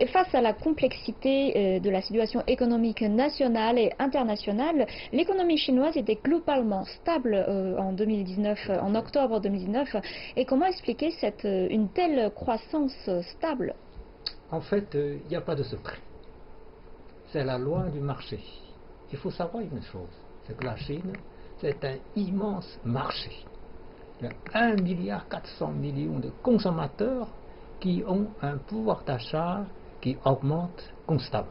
Et face à la complexité de la situation économique nationale et internationale, l'économie chinoise était globalement stable en 2019, en octobre 2019. Et comment expliquer une telle croissance stable? En fait, il n'y a pas de secret. C'est la loi du marché. Il faut savoir une chose, c'est que la Chine, c'est un immense marché. Il y a 1,4 milliard de consommateurs qui ont un pouvoir d'achat qui augmente constamment.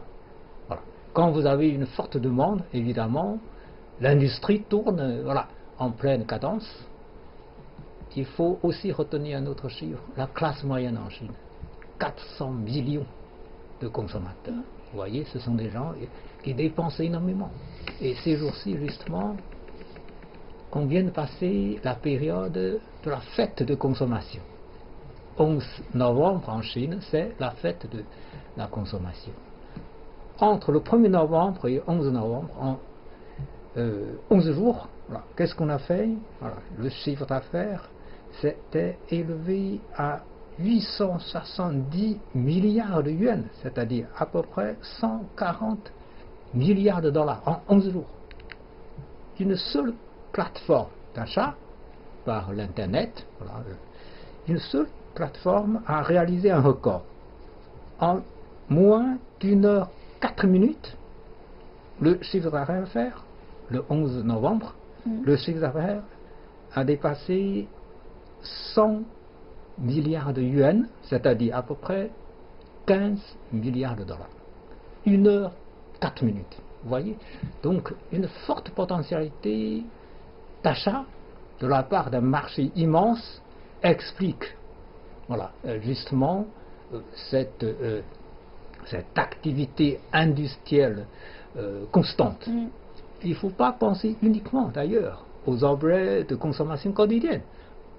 Voilà. Quand vous avez une forte demande, évidemment, l'industrie tourne en pleine cadence. Il faut aussi retenir un autre chiffre, la classe moyenne en Chine. 400 millions de consommateurs. Vous voyez, ce sont des gens qui dépensent énormément. Et ces jours-ci, justement, on vient de passer la période de la fête de consommation. 11 novembre en Chine, c'est la fête de la consommation. Entre le 1er novembre et 11 novembre, en 11 jours, qu'est-ce qu'on a fait? Le chiffre d'affaires s'était élevé à 870 milliards de yuans, c'est-à-dire à peu près 140 milliards de dollars en 11 jours. Une seule plateforme d'achat par l'Internet, une seule plateforme a réalisé un record. En moins d'une heure 4 minutes, le chiffre d'affaires, le 11 novembre, le chiffre d'affaires a dépassé 100 milliards de yuans, c'est-à-dire à peu près 15 milliards de dollars. 1 heure 4 minutes. Vous voyez? Donc une forte potentialité d'achat de la part d'un marché immense explique justement cette activité industrielle constante. Il ne faut pas penser uniquement d'ailleurs aux objets de consommation quotidienne.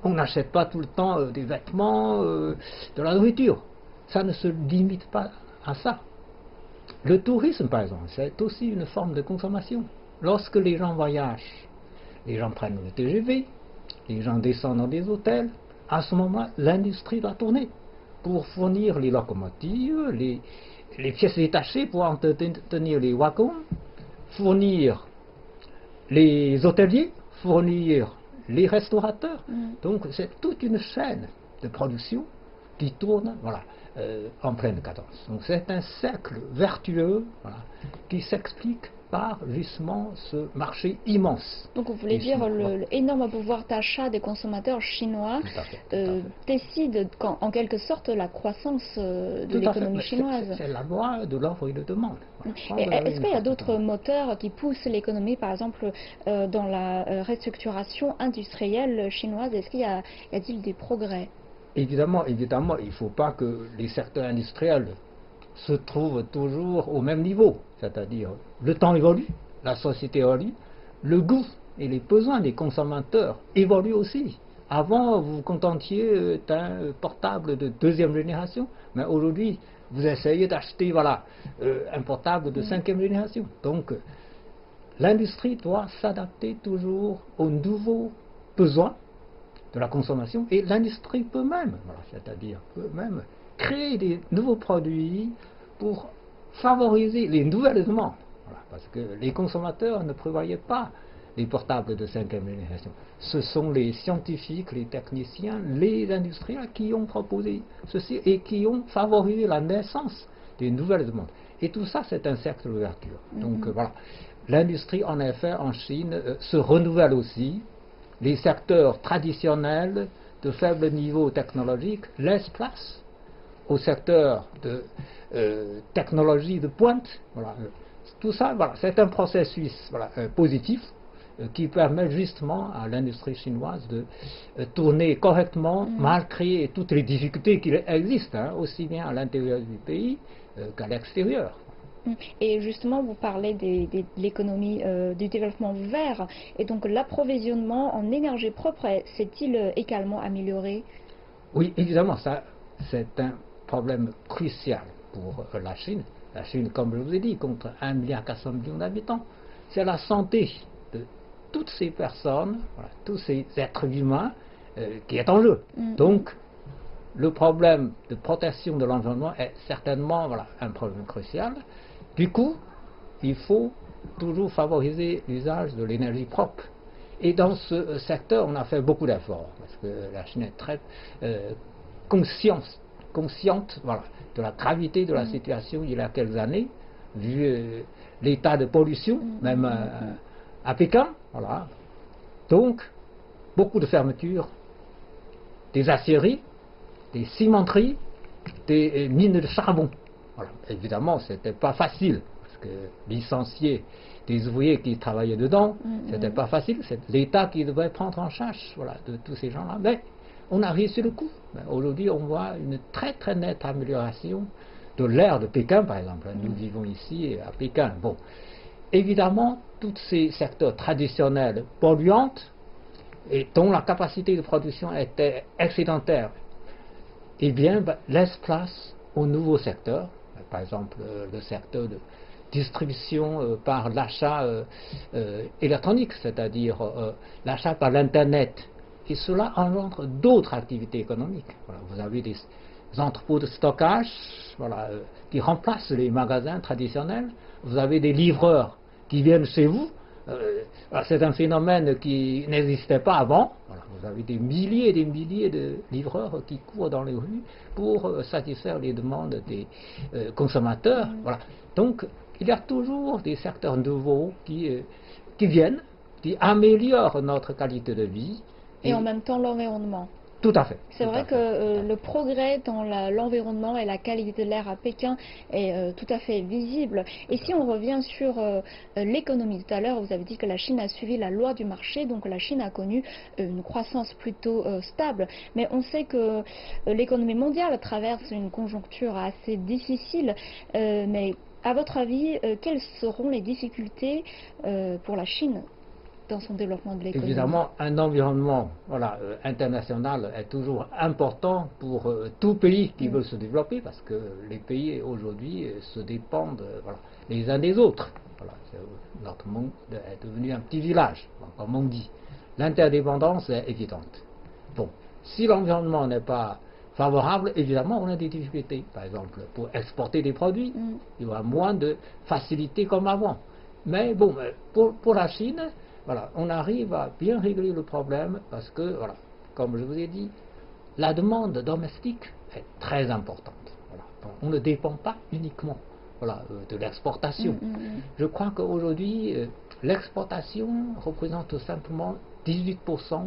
On n'achète pas tout le temps des vêtements, de la nourriture. Ça ne se limite pas à ça. Le tourisme, par exemple, c'est aussi une forme de consommation. Lorsque les gens voyagent, les gens prennent le TGV, les gens descendent dans des hôtels, à ce moment-là, l'industrie doit tourner pour fournir les locomotives, les pièces détachées pour entretenir les wagons, fournir les hôteliers, fournir les restaurateurs. Donc c'est toute une chaîne de production qui tourne en pleine cadence. Donc c'est un cercle vertueux qui s'explique par justement ce marché immense. Donc vous voulez dire l'énorme pouvoir d'achat des consommateurs chinois décide en quelque sorte la croissance de l'économie chinoise. C'est la loi de l'offre et de demande. Est-ce qu'il y a d'autres moteurs qui poussent l'économie, par exemple dans la restructuration industrielle chinoise? Est-ce qu'il y a-t-il des progrès? Évidemment, il ne faut pas que les secteurs industriels se trouvent toujours au même niveau. C'est-à-dire, le temps évolue, la société évolue, le goût et les besoins des consommateurs évoluent aussi. Avant, vous vous contentiez d'un portable de 2e génération, mais aujourd'hui, vous essayez d'acheter un portable de 5e génération. Donc, l'industrie doit s'adapter toujours aux nouveaux besoins de la consommation, et l'industrie peut même, créer des nouveaux produits pour favoriser les nouvelles demandes. Parce que les consommateurs ne prévoyaient pas les portables de 5e génération. Ce sont les scientifiques, les techniciens, les industriels qui ont proposé ceci et qui ont favorisé la naissance des nouvelles demandes. Et tout ça, c'est un cercle vertueux. Donc l'industrie, en effet, en Chine, se renouvelle aussi. Les secteurs traditionnels de faible niveau technologique laissent place aux secteurs de technologie de pointe. Tout ça, c'est un processus positif qui permet justement à l'industrie chinoise de tourner correctement malgré toutes les difficultés qui existent, aussi bien à l'intérieur du pays qu'à l'extérieur. Et justement, vous parlez de l'économie du développement vert, et donc l'approvisionnement en énergie propre s'est-il également amélioré? Oui, évidemment, ça c'est un problème crucial pour la Chine. La Chine, comme je vous ai dit, compte 1,4 milliard d'habitants. C'est la santé de toutes ces personnes, tous ces êtres humains qui est en jeu. Donc, le problème de protection de l'environnement est certainement voilà, un problème crucial. Du coup, il faut toujours favoriser l'usage de l'énergie propre. Et dans ce secteur, on a fait beaucoup d'efforts, parce que la Chine est très consciente voilà, de la gravité de la situation il y a quelques années, vu l'état de pollution, même à Pékin. Voilà. Donc, beaucoup de fermetures, des aciéries, des cimenteries, des mines de charbon. Voilà. Évidemment, ce n'était pas facile, parce que licencier des ouvriers qui travaillaient dedans, c'était pas facile, c'est l'État qui devait prendre en charge voilà, de tous ces gens-là. Mais on a réussi le coup. Aujourd'hui, on voit une très très nette amélioration de l'air de Pékin, par exemple. Nous vivons ici à Pékin. Bon, évidemment, tous ces secteurs traditionnels polluants et dont la capacité de production était excédentaire, eh bien, laisse place aux nouveaux secteurs. Par exemple, le secteur de distribution par l'achat électronique, c'est-à-dire l'achat par l'Internet. Et cela engendre d'autres activités économiques. Voilà, vous avez des entrepôts de stockage voilà, qui remplacent les magasins traditionnels. Vous avez des livreurs qui viennent chez vous. C'est un phénomène qui n'existait pas avant. Voilà, vous avez des milliers et des milliers de livreurs qui courent dans les rues pour satisfaire les demandes des consommateurs. Voilà. Donc, il y a toujours des secteurs nouveaux qui viennent, qui améliorent notre qualité de vie. Et en même temps l'environnement. Tout à fait. C'est vrai que le progrès dans l'environnement et la qualité de l'air à Pékin est tout à fait visible. Et si on revient sur l'économie, tout à l'heure vous avez dit que la Chine a suivi la loi du marché, donc la Chine a connu une croissance plutôt stable. Mais on sait que l'économie mondiale traverse une conjoncture assez difficile. Mais à votre avis, quelles seront les difficultés pour la Chine dans son développement de l'économie? Évidemment, un environnement voilà, international est toujours important pour tout pays qui veut se développer, parce que les pays aujourd'hui se dépendent voilà, les uns des autres. Voilà, notre monde est devenu un petit village, comme on dit. L'interdépendance est évidente. Bon, si l'environnement n'est pas favorable, évidemment, on a des difficultés. Par exemple, pour exporter des produits, il y aura moins de facilité comme avant. Mais bon, pour la Chine, voilà, on arrive à bien régler le problème parce que, voilà, comme je vous ai dit, la demande domestique est très importante. Voilà. On ne dépend pas uniquement voilà, de l'exportation. Je crois qu'aujourd'hui, l'exportation représente tout simplement 18%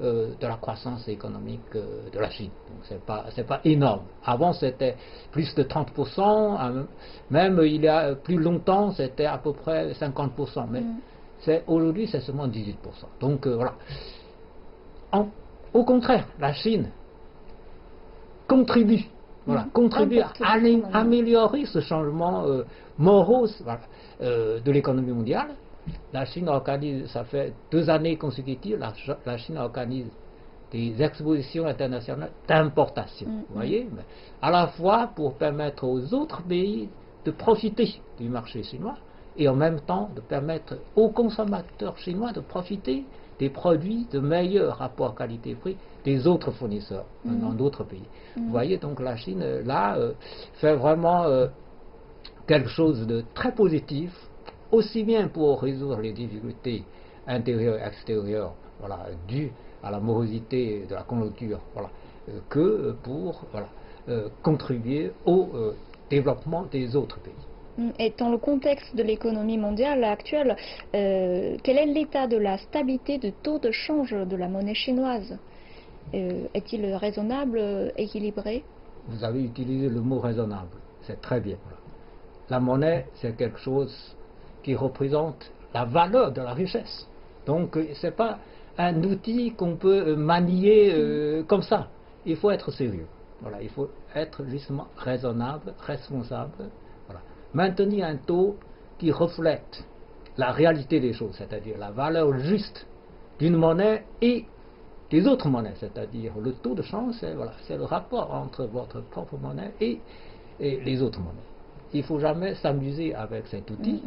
de la croissance économique de la Chine. Donc c'est pas énorme. Avant c'était plus de 30%, même il y a plus longtemps c'était à peu près 50%. Mais aujourd'hui c'est seulement 18%. Donc voilà. Au contraire, la Chine contribue. Voilà, contribue à améliorer ce changement morose voilà, de l'économie mondiale. La Chine organise, ça fait 2 années consécutives, la Chine organise des expositions internationales d'importation, vous voyez, à la fois pour permettre aux autres pays de profiter du marché chinois et en même temps de permettre aux consommateurs chinois de profiter des produits de meilleur rapport qualité-prix des autres fournisseurs dans d'autres pays. Vous voyez, donc la Chine, là, fait vraiment quelque chose de très positif, aussi bien pour résoudre les difficultés intérieures et extérieures voilà, dues à la morosité de la conjoncture voilà, que pour voilà, contribuer au développement des autres pays. Et dans le contexte de l'économie mondiale actuelle, quel est l'état de la stabilité du taux de change de la monnaie chinoise? Est-il raisonnable, équilibré? Vous avez utilisé le mot raisonnable, c'est très bien. La monnaie, c'est quelque chose qui représente la valeur de la richesse. Donc, ce n'est pas un outil qu'on peut manier comme ça. Il faut être sérieux. Voilà, il faut être justement raisonnable, responsable. Voilà. Maintenir un taux qui reflète la réalité des choses, c'est-à-dire la valeur juste d'une monnaie et des autres monnaies, c'est-à-dire le taux de change, c'est voilà, le rapport entre votre propre monnaie et les autres monnaies. Il ne faut jamais s'amuser avec cet outil,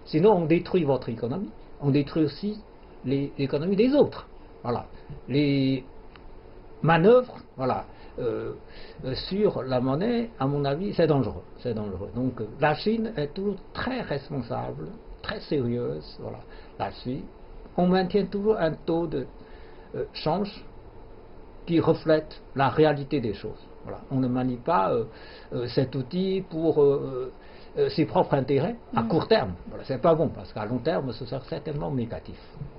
sinon on détruit votre économie, on détruit aussi l'économie des autres. Voilà. manœuvre, voilà, sur la monnaie, à mon avis, c'est dangereux. C'est dangereux. Donc la Chine est toujours très responsable, très sérieuse, voilà, là-dessus. On maintient toujours un taux de change qui reflète la réalité des choses. Voilà. On ne manie pas cet outil pour ses propres intérêts à court terme. Voilà. C'est pas bon, parce qu'à long terme, ce sera certainement négatif.